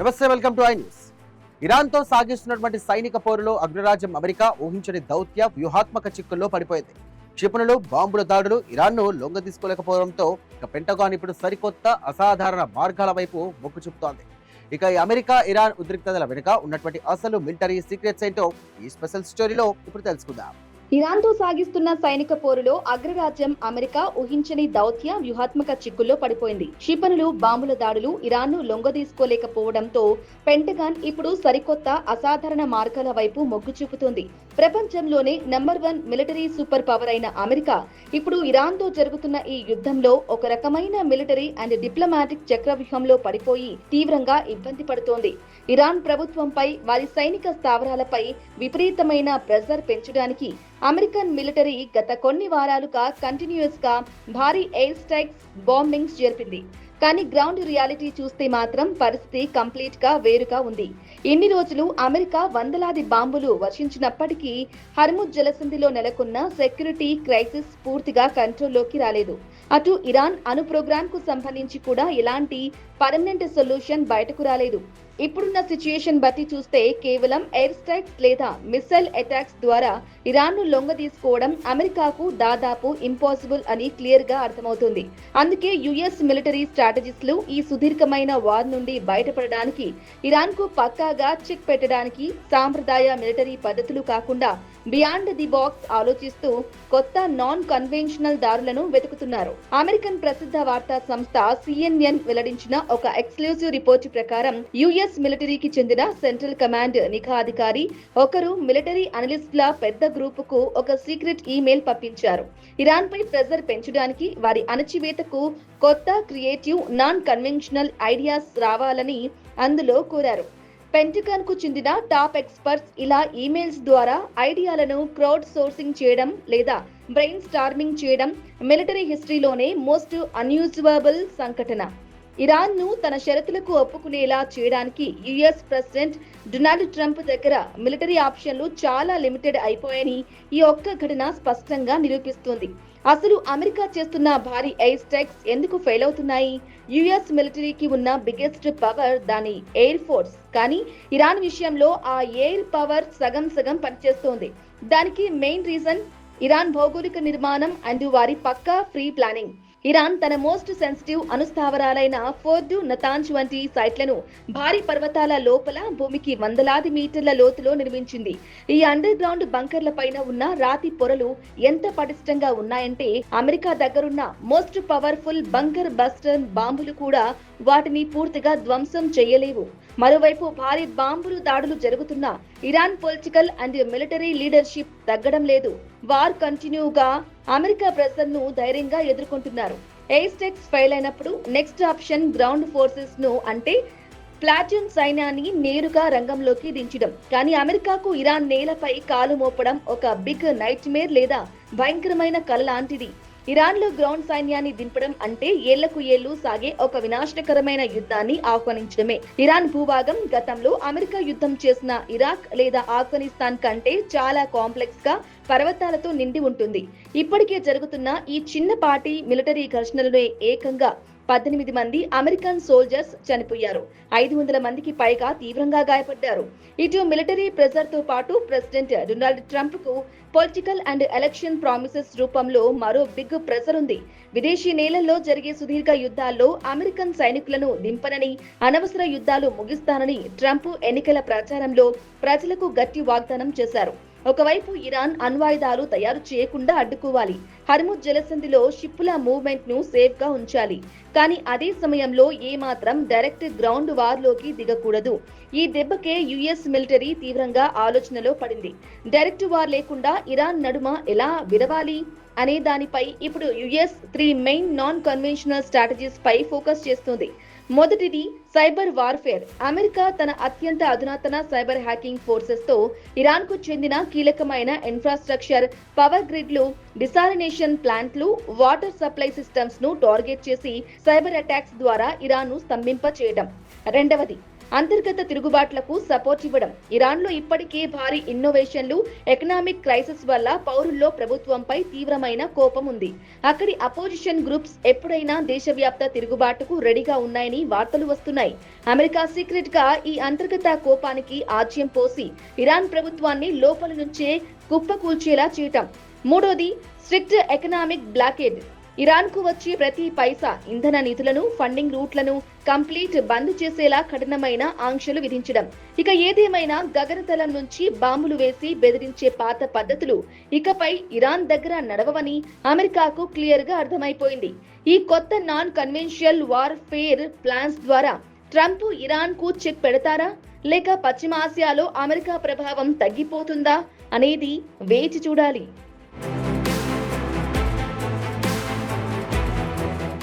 నమస్తే, welcome to I news. ఇరాన్తో సాగిస్తున్నటువంటి సైనిక పోరులో అగ్రరాజ్యం అమెరికా ఊహించని దౌత్య వ్యూహాత్మక చిక్కుల్లో పడిపోయింది. క్షిపణులు, బాంబుల దాడులు ఇరాన్ను లొంగదీసుకోలేకపోవడంతో పెంటగాన్ ఇప్పుడు సరికొత్త అసాధారణ మార్గాల వైపు మొగ్గు చూపుతోంది. ఇక ఈ అమెరికా ఇరాన్ ఉద్రిక్తతల వెనుక ఉన్నటువంటి అసలు మిలిటరీ సీక్రెట్స్ ఏంటో ఈ స్పెషల్ స్టోరీలో ఇప్పుడు తెలుసుకుందాం. ఇరాన్తో సాగిస్తున్న సైనిక పోరులో అగ్రరాజ్యం అమెరికా ఊహించని దౌత్య వ్యూహాత్మక చిక్కుల్లో పడిపోయింది. క్షిపణులు, బాంబుల దాడులు ఇరాన్ను లొంగదీసుకోలేకపోవడంతో పెంటగాన్ ఇప్పుడు సరికొత్త అసాధారణ మార్గాల వైపు మొగ్గు చూపుతోంది. ప్రపంచంలోనే నంబర్ 1 మిలిటరీ సూపర్ పవర్ అయిన అమెరికా ఇప్పుడు ఇరాన్తో జరుగుతున్న ఈ యుద్ధంలో ఒక రకమైన మిలిటరీ అండ్ డిప్లొమాటిక్ చక్రవ్యూహంలో పడిపోయి తీవ్రంగా ఇబ్బంది పడుతోంది. ఇరాన్ ప్రభుత్వంపై, వారి సైనిక స్థావరాలపై విపరీతమైన ప్రెషర్ పెంచడానికి అమెరికన్ మిలిటరీ గత కొన్ని వారాలుగా కంటిన్యూస్ గా భారీ ఎయిర్ స్ట్రైక్స్, బాంబింగ్స్ జరిపింది. కానీ గ్రౌండ్ రియాలిటీ చూస్తే మాత్రం పరిస్థితి కంప్లీట్ గా వేరుగా ఉంది. ఇన్ని రోజులు అమెరికా వందలాది బాంబులు వర్షించినప్పటికీ హర్ముజ్ జలసంధిలో నెలకొన్న సెక్యూరిటీ క్రైసిస్ పూర్తిగా కంట్రోల్లోకి రాలేదు. అటు ఇరాన్ అణు ప్రోగ్రామ్ కు సంబంధించి కూడా ఎలాంటి పర్మనెంట్ సొల్యూషన్ బయటకు రాలేదు. ఇప్పుడున్న సిచ్యుయేషన్ బట్టి చూస్తే కేవలం ఎయిర్ స్ట్రైక్స్ లేదా మిస్సైల్ అటాక్స్ ద్వారా ఇరాన్ను లొంగదీసుకోవడం అమెరికాకు దాదాపు ఇంపాసిబుల్ అని క్లియర్ గా అర్థమవుతుంది. అందుకే యుఎస్ మిలిటరీ స్ట్రాటజిస్టులు ఈ సుదీర్ఘమైన వార్ నుండి బయటపడడానికి, ఇరాన్ కు పక్కాగా చెక్ పెట్టడానికి సాంప్రదాయ మిలిటరీ పద్ధతులు కాకుండా బియాండ్ ది బాక్స్ ఆలోచిస్తూ కొత్త నాన్ కన్వెన్షనల్ దారులను వెతుకుతున్నారు. అమెరికన్ ప్రసిద్ధ వార్తా సంస్థ CNN వెల్లడించిన ఒక ఎక్స్క్లూజివ్ రిపోర్టు ప్రకారం యుఎస్ మిలిటరీకి చెందిన సెంట్రల్ కమాండ్ నిఘా అధికారి ఒకరు మిలిటరీ అనలిస్టుల పెద్ద గ్రూపుకు ఒక సీక్రెట్ ఈమెయిల్ పంపించారు. ఇరాన్ పై ప్రెజర్ పెంచడానికి, వారి అణచివేతకు కొత్త క్రియేటివ్ నాన్ కన్వెన్షనల్ ఐడియాస్ రావాలని అందులో కోరారు. పెంటగాన్ కు చెందిన టాప్ ఎక్స్పర్ట్స్ ఇలా ఈమెయిల్స్ ద్వారా ఐడియాలను క్రౌడ్ సోర్సింగ్ చేయడం లేదా బ్రెయిన్ స్టార్మింగ్ చేయడం మిలిటరీ హిస్టరీలోనే మోస్ట్ అన్యూజువబుల్ సంఘటన. ఇరాన్ ను తన షరతులకు ఒప్పుకునేలా చేయడానికి యుఎస్ ప్రెసిడెంట్ డొనాల్డ్ ట్రంప్ దగ్గర మిలిటరీ ఆప్షన్లు చాలా లిమిటెడ్ అయిపోయాయని ఈ ఒక్క ఘటన స్పష్టంగా నిరూపిస్తుంది. అసలు అమెరికా చేస్తున్న భారీ ఎయిర్ స్ట్రైక్స్ ఎందుకు ఫెయిల్ అవుతున్నాయి? యుఎస్ మిలిటరీకి ఉన్న బిగ్గెస్ట్ పవర్ దాని ఎయిర్ ఫోర్స్. కానీ ఇరాన్ విషయంలో ఆ ఎయిర్ పవర్ సగం సగం పనిచేస్తోంది. దానికి మెయిన్ రీజన్ ఇరాన్ భౌగోళిక నిర్మాణం అండ్ వారి పక్కా ఫ్రీ ప్లానింగ్. ఇరాన్ తన మోస్ట్ సెన్సిటివ్ అణుస్థావరాలైన ఫోర్డు, నతాంజ్ వంటి సైట్లను భారీ పర్వతాల లోపల భూమికి వందలాది మీటర్ల లోతులో నిర్మించింది. ఈ అండర్ గ్రౌండ్ బంకర్ల పైన ఉన్న రాతి పొరలు ఎంత పటిష్టంగా ఉన్నాయంటే అమెరికా దగ్గరున్న మోస్ట్ పవర్ఫుల్ బంకర్ బస్టర్ బాంబులు కూడా వాటిని పూర్తిగా ధ్వంసం చేయలేవు. మరోవైపు భారీ బాంబులు దాడులు జరుగుతున్నా Iran political and military leadership తగ్గడం లేదు. వార్ కంటిన్యూగా అమెరికా ప్రెషర్ ను ధైర్యంగా ఎదుర్కొంటున్నారు. ఎయిర్ స్ట్రైక్స్ ఫెయిల్ అయినప్పుడు నెక్స్ట్ ఆప్షన్ గ్రౌండ్ ఫోర్సెస్ ను, అంటే ప్లాటూన్ సైన్యాన్ని నేరుగా రంగంలోకి దించడం. కానీ అమెరికాకు ఇరాన్ నేలపై కాలు మోపడం ఒక బిగ్ నైట్ మేర్ లేదా భయంకరమైన కల లాంటిది. ఇరాన్ లో గ్రౌండ్ సైన్యాన్ని దింపడం అంటే ఏళ్లకు ఏళ్లు సాగే ఒక వినాశనకరమైన యుద్ధాన్ని ఆహ్వానించడమే. ఇరాన్ భూభాగం గతంలో అమెరికా యుద్ధం చేసిన ఇరాక్ లేదా ఆఫ్ఘనిస్తాన్ కంటే చాలా కాంప్లెక్స్ గా పర్వతాలతో నిండి ఉంటుంది. ఇప్పటికే జరుగుతున్న ఈ చిన్నపాటి మిలిటరీ ఘర్షణలనే ఏకంగా 18 మంది అమెరికన్ సోల్జర్స్ చనిపోయారు. 500 మందికి పైగా తీవ్రంగా గాయపడ్డారు. ఇటు మిలిటరీ ప్రెషర్ తో పాటు ప్రెసిడెంట్ డొనాల్డ్ ట్రంప్ కు పొలిటికల్ అండ్ ఎలక్షన్ ప్రామిసెస్ రూపంలో మరో బిగ్ ప్రెషర్ ఉంది. విదేశీ నేలల్లో జరిగే సుదీర్ఘ యుద్ధాల్లో అమెరికన్ సైనికులను దింపనని, అనవసర యుద్ధాలు ముగిస్తానని ట్రంప్ ఎన్నికల ప్రచారంలో ప్రజలకు గట్టి వాగ్దానం చేశారు. ఒకవైపు ఇరాన్ అణ్వాయుధాలు తయారు చేయకుండా అడ్డుకోవాలి, హర్ముజ్ జలసంధిలో షిప్పుల మూవ్మెంట్ ను సేఫ్ గా ఉంచాలి. కానీ అదే సమయంలో ఏమాత్రం డైరెక్ట్ గ్రౌండ్ వార్ లోకి దిగకూడదు. ఈ దెబ్బకే యుఎస్ మిలిటరీ తీవ్రంగా ఆలోచనలో పడింది. డైరెక్ట్ వార్ లేకుండా ఇరాన్ నడుమ ఎలా విడవాలి అనే దానిపై ఇప్పుడు US 3 main non conventional strategies పై ఫోకస్ చేస్తుంది. మొదటిది సైబర్ వార్ఫేర్. అమెరికా తన అత్యంత అధునాతన సైబర్ హ్యాకింగ్ ఫోర్సెస్ తో ఇరాన్ కు చెందిన కీలకమైన ఇన్ఫ్రాస్ట్రక్చర్, పవర్ గ్రిడ్లు, డిసాలినేషన్ ప్లాంట్లు, వాటర్ సప్లై సిస్టమ్స్ ను టార్గెట్ చేసి సైబర్ అటాక్స్ ద్వారా ఇరాన్ ను స్తంభింప చేయడం. రెండవది అంతర్గత తిరుగుబాట్లకు సపోర్ట్ ఇవ్వడం. ఇరాన్లో ఇప్పటికే భారీ ఇన్నోవేషన్లు, ఎకనామిక్ క్రైసిస్ వల్ల పౌరుల్లో ప్రభుత్వంపై తీవ్రమైన కోపం ఉంది. అక్కడి అపోజిషన్ గ్రూప్స్ ఎప్పుడైనా దేశవ్యాప్త తిరుగుబాటుకు రెడీగా ఉన్నాయని వార్తలు వస్తున్నాయి. అమెరికా సీక్రెట్ గా ఈ అంతర్గత కోపానికి ఆజ్యం పోసి ఇరాన్ ప్రభుత్వాన్ని లోపల నుంచే కుప్పకూల్చేలా చేయటం. మూడోది, స్ట్రిక్ట్ ఎకనామిక్ బ్లాకేడ్. ఇరాన్ కు వచ్చే ప్రతి పైసా ఇంధన నిధులను, ఫండింగ్ రూట్లను కంప్లీట్ బంద్ చేసేలా కఠినమైన ఆంక్షలు విధించడం. ఇక ఏదేమైనా గగనతలం నుంచి బాంబులు వేసి బెదిరించే పాత పద్ధతులు ఇకపై ఇరాన్ దగ్గర నడవవని అమెరికాకు క్లియర్ గా అర్థమైపోయింది. ఈ కొత్త నాన్ కన్వెన్షనల్ వార్ఫేర్ ప్లాన్స్ ద్వారా ట్రంప్ ఇరాన్ కు చెక్ పెడతారా, లేక పశ్చిమాసియాలో అమెరికా ప్రభావం తగ్గిపోతుందా అనేది వేచి చూడాలి.